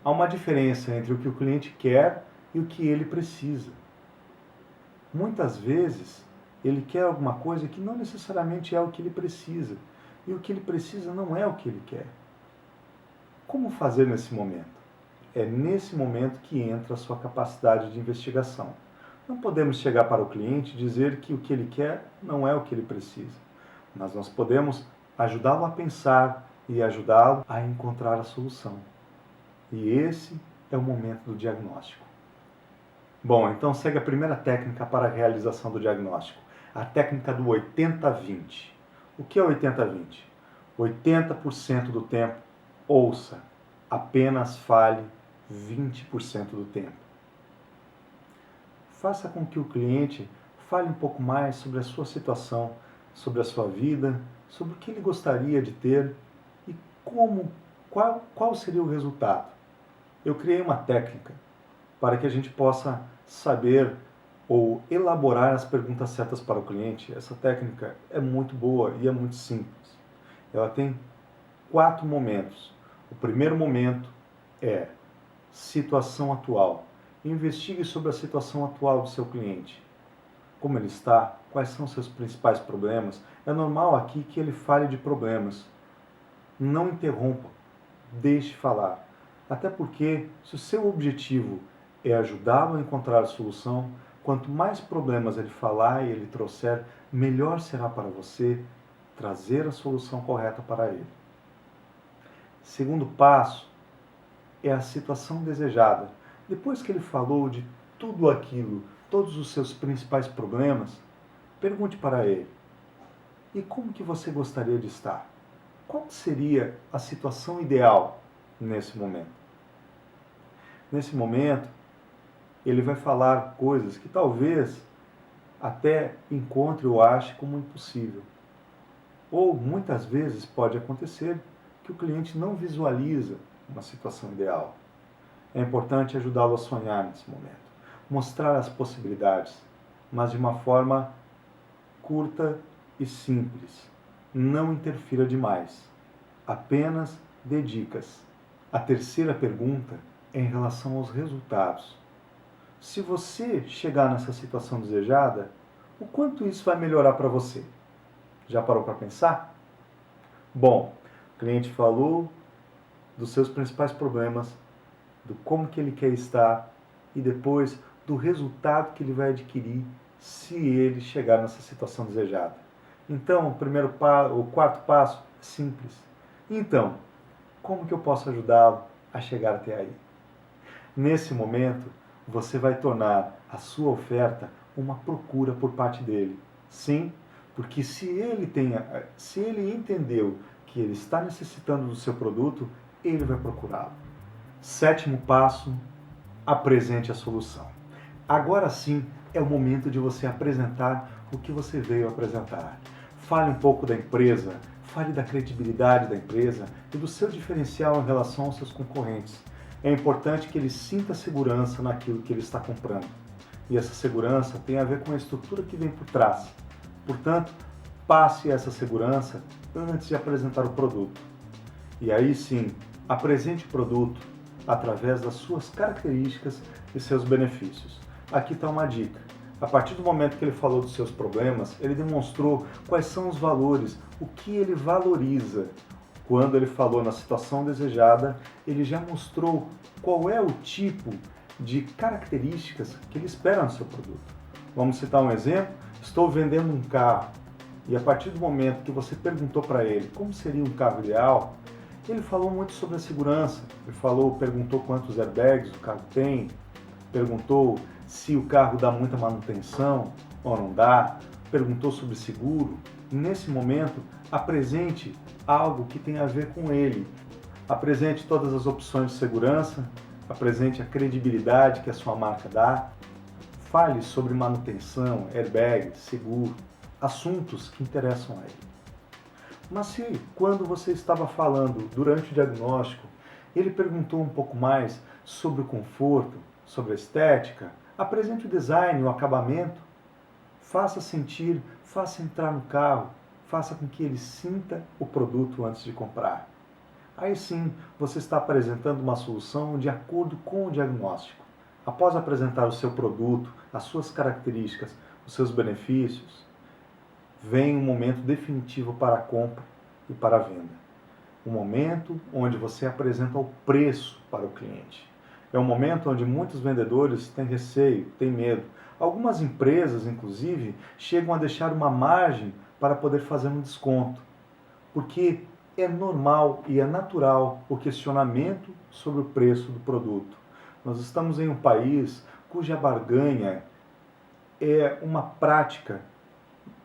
há uma diferença entre o que o cliente quer e o que ele precisa. Muitas vezes, ele quer alguma coisa que não necessariamente é o que ele precisa, e o que ele precisa não é o que ele quer. Como fazer nesse momento? É nesse momento que entra a sua capacidade de investigação. Não podemos chegar para o cliente e dizer que o que ele quer não é o que ele precisa, mas nós podemos ajudá-lo a pensar e ajudá-lo a encontrar a solução. E esse é o momento do diagnóstico. Bom, então segue a primeira técnica para a realização do diagnóstico, a técnica do 80-20. O que é 80-20? 80% do tempo ouça, apenas fale 20% do tempo. Faça com que o cliente fale um pouco mais sobre a sua situação, sobre a sua vida, sobre o que ele gostaria de ter e qual seria o resultado. Eu criei uma técnica para que a gente possa saber ou elaborar as perguntas certas para o cliente. Essa técnica é muito boa e é muito simples. Ela tem 4 momentos. O primeiro momento é situação atual. Investigue sobre a situação atual do seu cliente. Como ele está, quais são os seus principais problemas. É normal aqui que ele fale de problemas. Não interrompa, deixe falar. Até porque, se o seu objetivo é ajudá-lo a encontrar a solução, quanto mais problemas ele falar e ele trouxer, melhor será para você trazer a solução correta para ele. Segundo passo é a situação desejada. Depois que ele falou de tudo aquilo, todos os seus principais problemas, pergunte para ele: e como que você gostaria de estar? Qual seria a situação ideal nesse momento? Nesse momento, ele vai falar coisas que talvez até encontre ou ache como impossível. Ou muitas vezes pode acontecer que o cliente não visualiza uma situação ideal. É importante ajudá-lo a sonhar nesse momento, mostrar as possibilidades, mas de uma forma curta e simples. Não interfira demais. Apenas dê dicas. A terceira pergunta é em relação aos resultados. Se você chegar nessa situação desejada, o quanto isso vai melhorar para você? Já parou para pensar? Bom, o cliente falou dos seus principais problemas, do como que ele quer estar e depois do resultado que ele vai adquirir se ele chegar nessa situação desejada. Então, o quarto passo é simples. Então, como que eu posso ajudá-lo a chegar até aí? Nesse momento, você vai tornar a sua oferta uma procura por parte dele. Sim, porque se ele entendeu que ele está necessitando do seu produto, ele vai procurá-lo. Sétimo passo, apresente a solução. Agora sim é o momento de você apresentar o que você veio apresentar. Fale um pouco da empresa, fale da credibilidade da empresa e do seu diferencial em relação aos seus concorrentes. É importante que ele sinta segurança naquilo que ele está comprando. E essa segurança tem a ver com a estrutura que vem por trás. Portanto, passe essa segurança antes de apresentar o produto. E aí sim, apresente o produto através das suas características e seus benefícios. Aqui está uma dica. A partir do momento que ele falou dos seus problemas, ele demonstrou quais são os valores, o que ele valoriza. Quando ele falou na situação desejada, ele já mostrou qual é o tipo de características que ele espera no seu produto. Vamos citar um exemplo? Estou vendendo um carro e a partir do momento que você perguntou para ele como seria um carro ideal, ele falou muito sobre a segurança. Ele perguntou quantos airbags o carro tem, perguntou se o carro dá muita manutenção ou não dá, perguntou sobre seguro. Nesse momento, apresente algo que tenha a ver com ele. Apresente todas as opções de segurança, apresente a credibilidade que a sua marca dá. Fale sobre manutenção, airbag, seguro. assuntos que interessam a ele. Mas se quando você estava falando durante o diagnóstico, ele perguntou um pouco mais sobre o conforto, sobre a estética, apresente o design, o acabamento, faça sentir, faça entrar no carro, faça com que ele sinta o produto antes de comprar. Aí sim, você está apresentando uma solução de acordo com o diagnóstico. Após apresentar o seu produto, as suas características, os seus benefícios, vem um momento definitivo para a compra e para a venda. Um momento onde você apresenta o preço para o cliente. É um momento onde muitos vendedores têm receio, têm medo. Algumas empresas, inclusive, chegam a deixar uma margem para poder fazer um desconto. Porque é normal e é natural o questionamento sobre o preço do produto. Nós estamos em um país cuja barganha é uma prática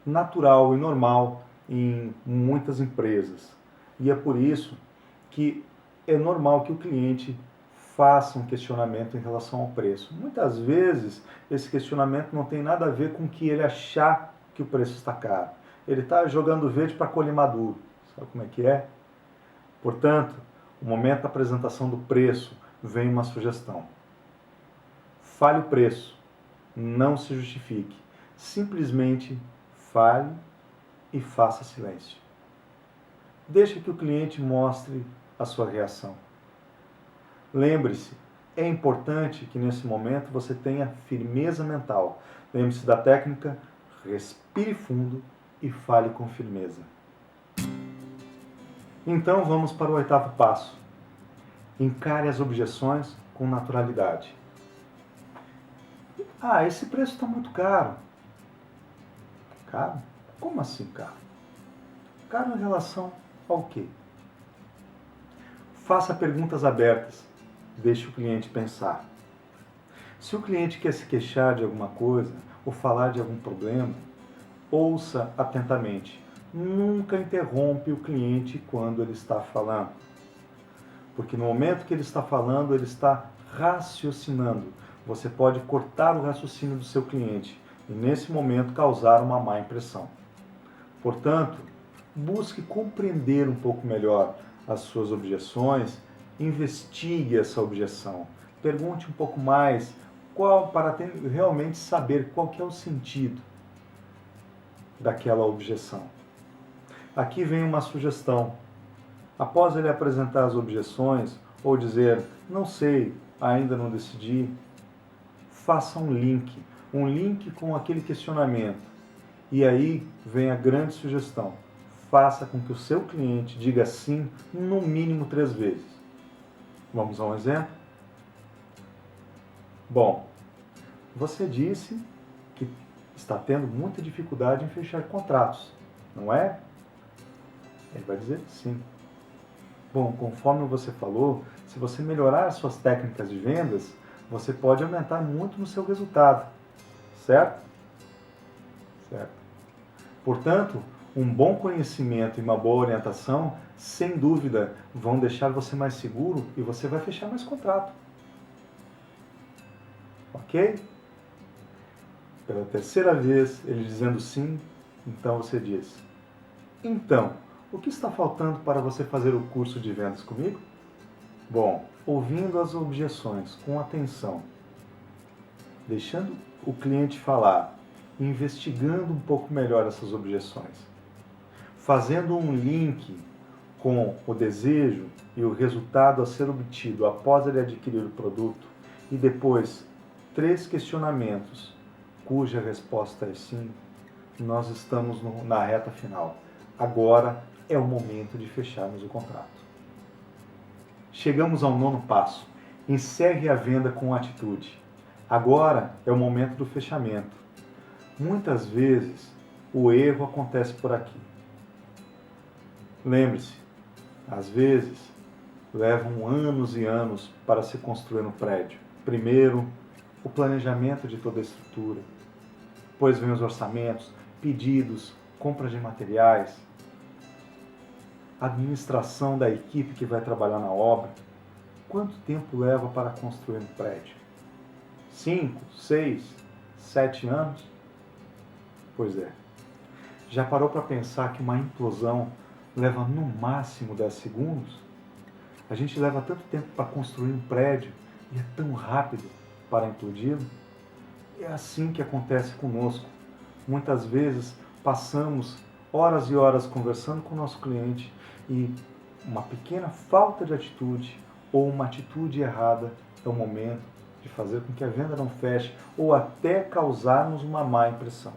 natural e normal em muitas empresas. E é por isso que é normal que o cliente faça um questionamento em relação ao preço. Muitas vezes, esse questionamento não tem nada a ver com que ele achar que o preço está caro. Ele está jogando verde para colher maduro. Sabe como é que é? Portanto, no momento da apresentação do preço, vem uma sugestão. Fale o preço, não se justifique. Simplesmente fale e faça silêncio. Deixe que o cliente mostre a sua reação. Lembre-se, é importante que nesse momento você tenha firmeza mental. Lembre-se da técnica, respire fundo e fale com firmeza. Então vamos para o 8º passo. Encare as objeções com naturalidade. Ah, esse preço está muito caro. Caro? Como assim caro? Caro em relação ao quê? Faça perguntas abertas. Deixe o cliente pensar. Se o cliente quer se queixar de alguma coisa ou falar de algum problema, ouça atentamente. Nunca interrompe o cliente quando ele está falando. Porque no momento que ele está falando, ele está raciocinando. Você pode cortar o raciocínio do seu cliente e, nesse momento, causar uma má impressão. Portanto, busque compreender um pouco melhor as suas objeções, investigue essa objeção, pergunte um pouco mais para realmente saber qual que é o sentido daquela objeção. Aqui vem uma sugestão. Após ele apresentar as objeções ou dizer, não sei, ainda não decidi, faça um link com aquele questionamento. E aí vem a grande sugestão. Faça com que o seu cliente diga sim no mínimo 3 vezes. Vamos a um exemplo? Bom, você disse que está tendo muita dificuldade em fechar contratos, não é? Ele vai dizer sim. Bom, conforme você falou, se você melhorar as suas técnicas de vendas, você pode aumentar muito no seu resultado, certo? Certo. Portanto, um bom conhecimento e uma boa orientação, sem dúvida, vão deixar você mais seguro e você vai fechar mais contrato. Ok? Pela 3ª vez, ele dizendo sim, então você diz, então, o que está faltando para você fazer o curso de vendas comigo? Bom, ouvindo as objeções com atenção, deixando o cliente falar, investigando um pouco melhor essas objeções, fazendo um link com o desejo e o resultado a ser obtido após ele adquirir o produto e depois 3 questionamentos cuja resposta é sim, nós estamos na reta final. Agora é o momento de fecharmos o contrato. Chegamos ao 9º passo. Encerre a venda com atitude. Agora é o momento do fechamento. Muitas vezes o erro acontece por aqui. Lembre-se, às vezes levam anos e anos para se construir um prédio. Primeiro, o planejamento de toda a estrutura. Depois vem os orçamentos, pedidos, compra de materiais, administração da equipe que vai trabalhar na obra. Quanto tempo leva para construir um prédio? 5, 6, 7 anos? Pois é. Já parou para pensar que uma implosão leva no máximo 10 segundos? A gente leva tanto tempo para construir um prédio e é tão rápido para implodi-lo? É assim que acontece conosco. Muitas vezes passamos horas e horas conversando com o nosso cliente e uma pequena falta de atitude ou uma atitude errada é o momento de fazer com que a venda não feche ou até causar-nos uma má impressão.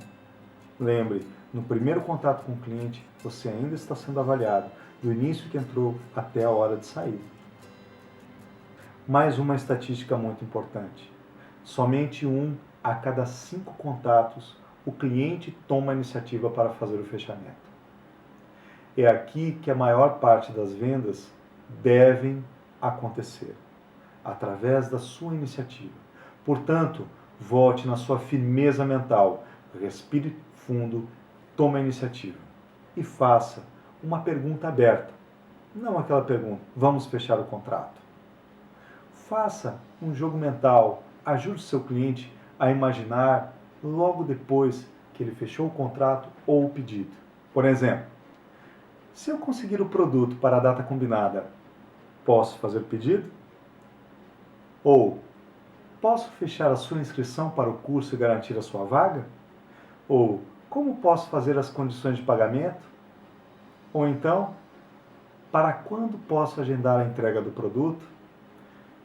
Lembre, no primeiro contato com o cliente, você ainda está sendo avaliado, do início que entrou até a hora de sair. Mais uma estatística muito importante. Somente 1 a cada 5 contatos o cliente toma a iniciativa para fazer o fechamento. É aqui que a maior parte das vendas devem acontecer, através da sua iniciativa. Portanto, volte na sua firmeza mental, respire fundo, tome a iniciativa e faça uma pergunta aberta. Não aquela pergunta, vamos fechar o contrato. Faça um jogo mental, ajude seu cliente a imaginar logo depois que ele fechou o contrato ou o pedido. Por exemplo, se eu conseguir o produto para a data combinada, posso fazer o pedido? Ou, posso fechar a sua inscrição para o curso e garantir a sua vaga? Ou, como posso fazer as condições de pagamento? Ou então, para quando posso agendar a entrega do produto?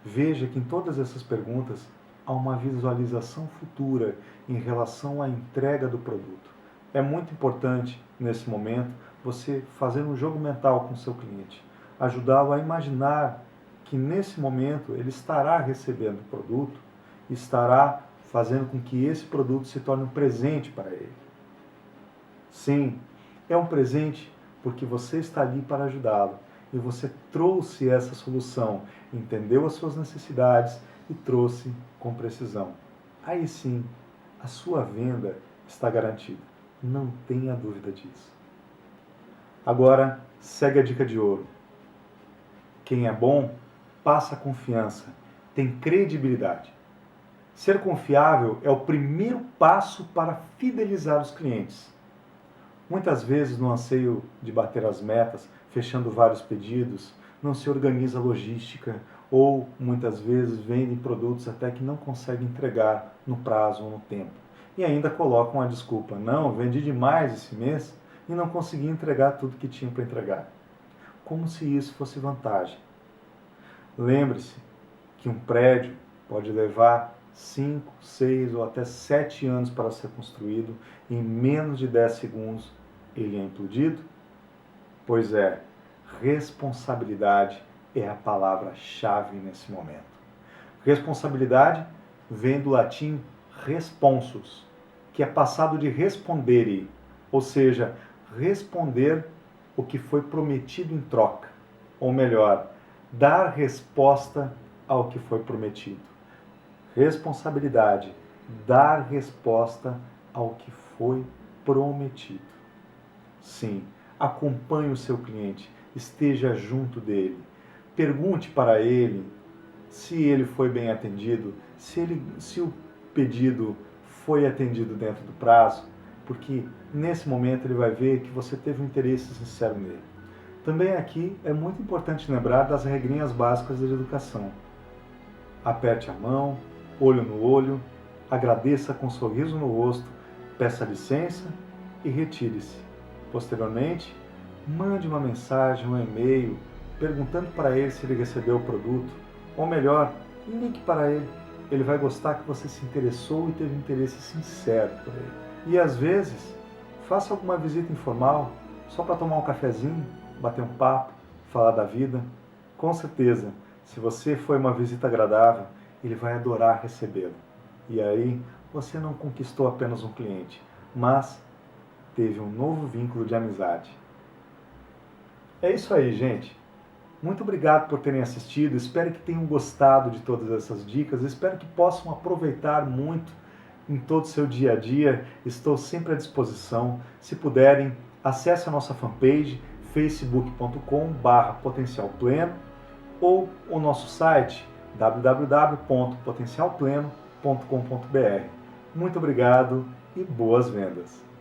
Veja que em todas essas perguntas há uma visualização futura em relação à entrega do produto. É muito importante, nesse momento, você fazer um jogo mental com o seu cliente, ajudá-lo a imaginar que nesse momento ele estará recebendo o produto, estará fazendo com que esse produto se torne um presente para ele. Sim, é um presente porque você está ali para ajudá-lo e você trouxe essa solução, entendeu as suas necessidades e trouxe com precisão. Aí sim, a sua venda está garantida. Não tenha dúvida disso. Agora, segue a dica de ouro. Quem é bom, passa confiança, tem credibilidade. Ser confiável é o primeiro passo para fidelizar os clientes. Muitas vezes, no anseio de bater as metas, fechando vários pedidos, não se organiza a logística ou, muitas vezes, vendem produtos até que não conseguem entregar no prazo ou no tempo. E ainda colocam a desculpa, não, vendi demais esse mês e não consegui entregar tudo que tinha para entregar. Como se isso fosse vantagem. Lembre-se que um prédio pode levar 5, 6 ou até 7 anos para ser construído, em menos de 10 segundos ele é implodido? Pois é, responsabilidade é a palavra-chave nesse momento. Responsabilidade vem do latim responsus, que é passado de respondere, ou seja, responder o que foi prometido em troca, ou melhor, dar resposta ao que foi prometido. Responsabilidade, dar resposta ao que foi prometido. Sim, acompanhe o seu cliente, esteja junto dele. Pergunte para ele se ele foi bem atendido, se o pedido foi atendido dentro do prazo, porque nesse momento ele vai ver que você teve um interesse sincero nele. Também aqui é muito importante lembrar das regrinhas básicas da educação. Aperte a mão, olho no olho, agradeça com um sorriso no rosto, peça licença e retire-se. Posteriormente, mande uma mensagem, um e-mail, perguntando para ele se ele recebeu o produto, ou melhor, ligue para ele. Ele vai gostar que você se interessou e teve um interesse sincero por ele. E às vezes, faça alguma visita informal, só para tomar um cafezinho, bater um papo, falar da vida. Com certeza, se você foi uma visita agradável, ele vai adorar recebê-lo. E aí, você não conquistou apenas um cliente, mas teve um novo vínculo de amizade. É isso aí, gente. Muito obrigado por terem assistido. Espero que tenham gostado de todas essas dicas. Espero que possam aproveitar muito em todo o seu dia a dia. Estou sempre à disposição. Se puderem, acesse a nossa fanpage facebook.com/potencialpleno ou o nosso site www.potencialpleno.com.br. Muito obrigado e boas vendas!